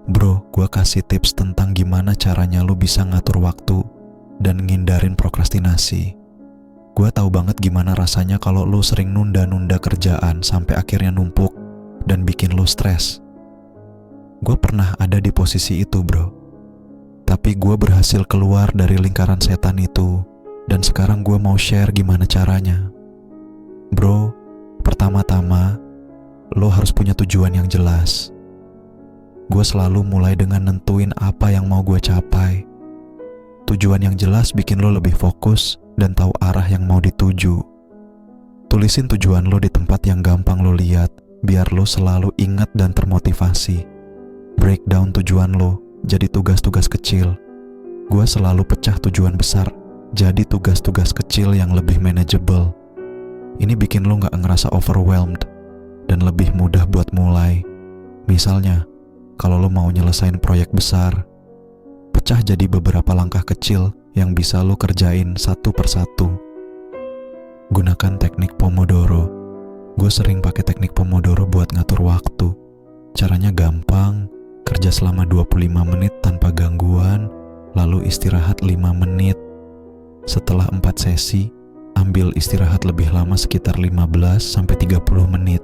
Bro, gue kasih tips tentang gimana caranya lu bisa ngatur waktu dan ngindarin prokrastinasi. Gue tahu banget gimana rasanya kalau lu sering nunda-nunda kerjaan sampai akhirnya numpuk dan bikin lu stres. Gue pernah ada di posisi itu, bro. Tapi gue berhasil keluar dari lingkaran setan itu, dan sekarang gue mau share gimana caranya. Bro, pertama-tama, lo harus punya tujuan yang jelas. Gue selalu mulai dengan nentuin apa yang mau gue capai. Tujuan yang jelas bikin lo lebih fokus dan tahu arah yang mau dituju. Tulisin tujuan lo di tempat yang gampang lo lihat, biar lo selalu ingat dan termotivasi. Breakdown tujuan lo jadi tugas-tugas kecil. Gue selalu pecah tujuan besar jadi tugas-tugas kecil yang lebih manageable. Ini bikin lo gak ngerasa overwhelmed dan lebih mudah buat mulai. Misalnya, kalau lo mau nyelesain proyek besar, pecah jadi beberapa langkah kecil yang bisa lo kerjain satu persatu. Gunakan teknik Pomodoro. Gue sering pakai teknik Pomodoro buat ngatur waktu. Caranya gampang, kerja selama 25 menit tanpa gangguan, lalu istirahat 5 menit. Setelah 4 sesi, ambil istirahat lebih lama sekitar 15-30 menit.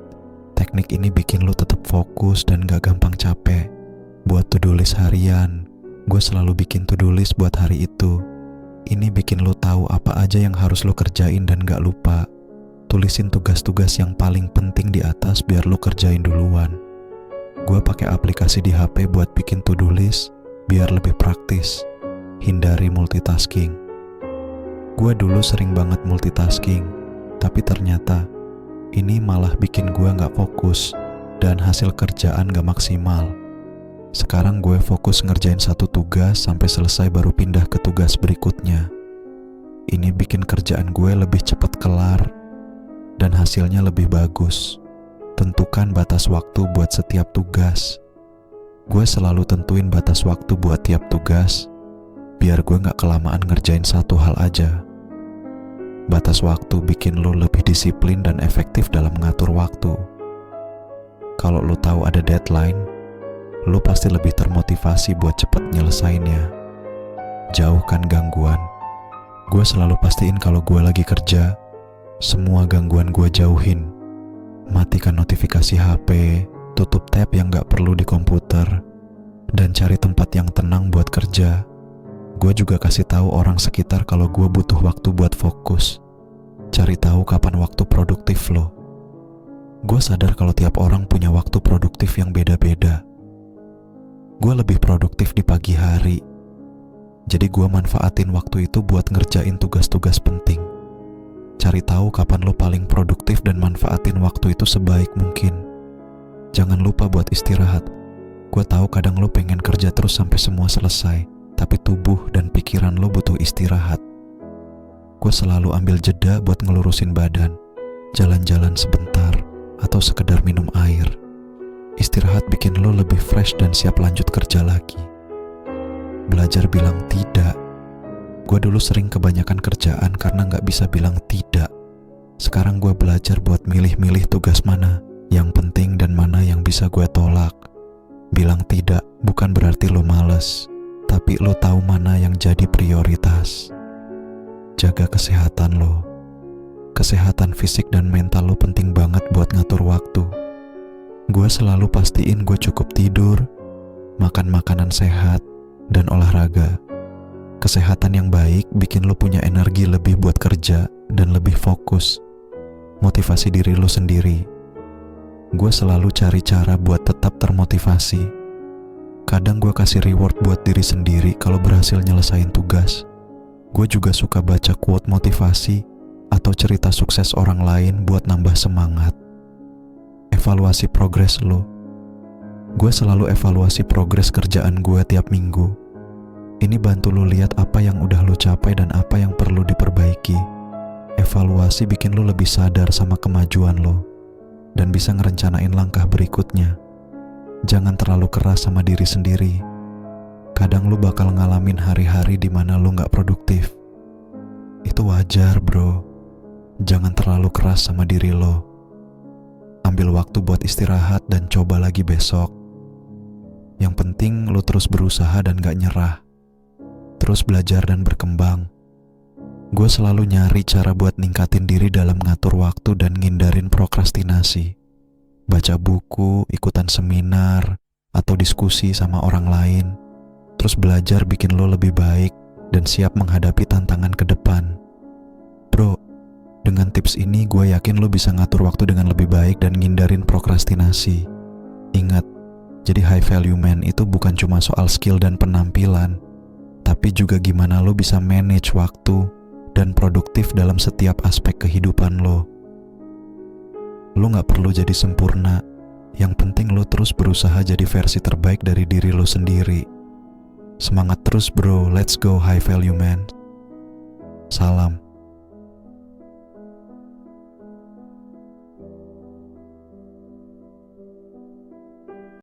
Teknik ini bikin lo tetap fokus dan gak gampang capek. Buat to-do list harian, gue selalu bikin to-do list buat hari itu. Ini bikin lo tahu apa aja yang harus lo kerjain dan gak lupa. Tulisin tugas-tugas yang paling penting di atas biar lo kerjain duluan. Gue pakai aplikasi di HP buat bikin to-do list biar lebih praktis. Hindari multitasking. Gue dulu sering banget multitasking, tapi ternyata ini malah bikin gue gak fokus dan hasil kerjaan gak maksimal. Sekarang gue fokus ngerjain satu tugas sampai selesai baru pindah ke tugas berikutnya. Ini bikin kerjaan gue lebih cepat kelar dan hasilnya lebih bagus. Tentukan batas waktu buat setiap tugas. Gue selalu tentuin batas waktu buat tiap tugas, biar gue gak kelamaan ngerjain satu hal aja. Batas waktu bikin lo lebih disiplin dan efektif dalam mengatur waktu. Kalau lo tahu ada deadline, lo pasti lebih termotivasi buat cepet nyelesainnya. Jauhkan gangguan. Gue selalu pastiin kalau gue lagi kerja, semua gangguan gue jauhin. Matikan notifikasi HP, tutup tab yang gak perlu di komputer, dan cari tempat yang tenang buat kerja. Gue juga kasih tahu orang sekitar kalau gue butuh waktu buat fokus. Cari tahu kapan waktu produktif lo. Gue sadar kalau tiap orang punya waktu produktif yang beda-beda. Gue lebih produktif di pagi hari, jadi gue manfaatin waktu itu buat ngerjain tugas-tugas penting. Cari tahu kapan lo paling produktif dan manfaatin waktu itu sebaik mungkin. Jangan lupa buat istirahat. Gue tahu kadang lo pengen kerja terus sampai semua selesai, tapi tubuh dan pikiran lo butuh istirahat. Gue selalu ambil jeda buat ngelurusin badan, jalan-jalan sebentar, atau sekedar minum air. Istirahat bikin lo lebih fresh dan siap lanjut kerja lagi. Belajar bilang tidak. Gue dulu sering kebanyakan kerjaan karena gak bisa bilang tidak. Sekarang gue belajar buat milih-milih tugas mana yang penting dan mana yang bisa gue tolak. Bilang tidak bukan berarti lo males, tapi lo tahu mana yang jadi prioritas. Jaga kesehatan lo. Kesehatan fisik dan mental lo penting banget buat ngatur waktu. Gue selalu pastiin gue cukup tidur, makan makanan sehat, dan olahraga. Kesehatan yang baik bikin lo punya energi lebih buat kerja dan lebih fokus. Motivasi diri lo sendiri. Gue selalu cari cara buat tetap termotivasi. Kadang gue kasih reward buat diri sendiri kalau berhasil nyelesain tugas. Gue juga suka baca quote motivasi atau cerita sukses orang lain buat nambah semangat. Evaluasi progres lo. Gue selalu evaluasi progres kerjaan gue tiap minggu. Ini bantu lo lihat apa yang udah lo capai dan apa yang perlu diperbaiki. Evaluasi bikin lo lebih sadar sama kemajuan lo dan bisa ngerencanain langkah berikutnya. Jangan terlalu keras sama diri sendiri. Kadang lo bakal ngalamin hari-hari di mana lo gak produktif. Itu wajar, bro. Jangan terlalu keras sama diri lo. Ambil waktu buat istirahat dan coba lagi besok. Yang penting lo terus berusaha dan gak nyerah. Terus belajar dan berkembang. Gue selalu nyari cara buat ningkatin diri dalam ngatur waktu dan ngindarin prokrastinasi. Baca buku, ikutan seminar, atau diskusi sama orang lain. Terus belajar bikin lo lebih baik dan siap menghadapi tantangan ke depan. Bro, dengan tips ini gue yakin lo bisa ngatur waktu dengan lebih baik dan ngindarin prokrastinasi. Ingat, jadi high value man itu bukan cuma soal skill dan penampilan, tapi juga gimana lo bisa manage waktu dan produktif dalam setiap aspek kehidupan lo. Lo gak perlu jadi sempurna, yang penting lo terus berusaha jadi versi terbaik dari diri lo sendiri. Semangat terus bro, let's go high value man. Salam.